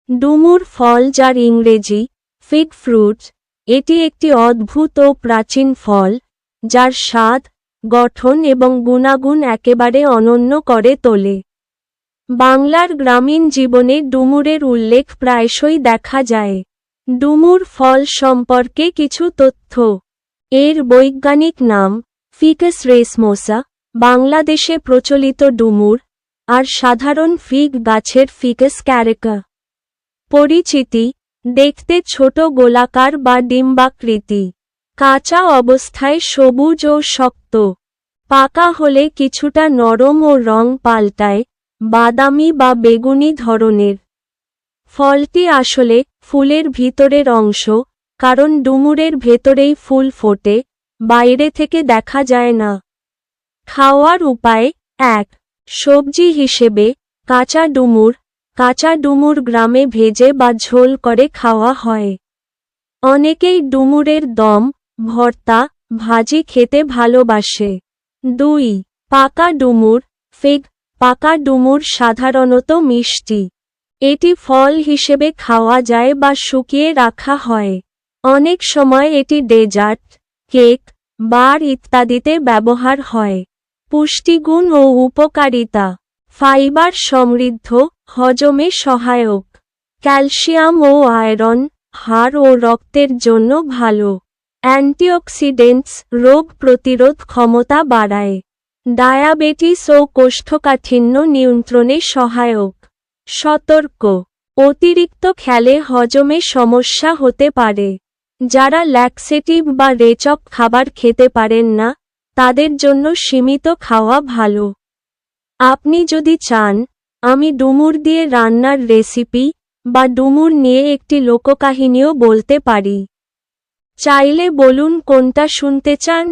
ডুমুর ফল, যার ইংরেজি ফিগ ফ্রুটস, এটি একটি অদ্ভুত ও প্রাচীন ফল, যার স্বাদ, গঠন এবং গুণাগুণ একেবারে অনন্য করে তোলে। বাংলার গ্রামীণ জীবনে ডুমুরের উল্লেখ প্রায়শই দেখা যায়। ডুমুর ফল সম্পর্কে কিছু তথ্য। এর বৈজ্ঞানিক নাম ফিকাস রেসমোসা, বাংলাদেশে প্রচলিত ডুমুর, আর সাধারণ ফিগ গাছের ফিকাস ক্যারিকা। পরিচিতি: দেখতে ছোট গোলাকার বা ডিম্বাকৃতি। কাঁচা অবস্থায় সবুজ ও শক্ত। পাকা হলে কিছুটা নরম ও রং পাল্টায়, বাদামি বা বেগুনি ধরনের। ফলটি আসলে ফুলের ভিতরের অংশ, কারণ ডুমুরের ভেতরেই ফুল ফোটে, বাইরে থেকে দেখা যায় না। খাওয়ার উপায়: ১. সবজি হিসেবে কাঁচা ডুমুর। কাঁচা ডুমুর গ্রামে ভেজে বা ঝোল করে খাওয়া হয়। অনেকেই ডুমুরের দম, ভর্তা, ভাজি খেতে ভালোবাসে। ২. পাকা ডুমুর ফিগ। পাকা ডুমুর সাধারণত মিষ্টি। এটি ফল হিসেবে খাওয়া যায় বা শুকিয়ে রাখা হয়। অনেক সময় এটি ডেজার্ট, কেক, বার ইত্যাদিতে ব্যবহার হয়। পুষ্টিগুণ ও উপকারিতা: ফাইবার সমৃদ্ধ, হজমে সহায়ক। ক্যালসিয়াম ও আয়রন, হাড় ও রক্তের জন্য ভালো। অ্যান্টিঅক্সিডেন্টস, রোগ প্রতিরোধ ক্ষমতা বাড়ায়। ডায়াবেটিস ও কোষ্ঠকাঠিন্য নিয়ন্ত্রণে সহায়ক। সতর্ক: অতিরিক্ত খেলে হজমে সমস্যা হতে পারে। যারা ল্যাক্সেটিভ বা রেচক খাবার খেতে পারেন না, তাদের জন্য সীমিত খাওয়া ভালো। আপনি যদি চান, আমি ডুমুর দিয়ে রান্নার রেসিপি বা ডুমুর নিয়ে একটি লোককাহিনীও বলতে পারি। চাইলে বলুন কোনটা শুনতে চান।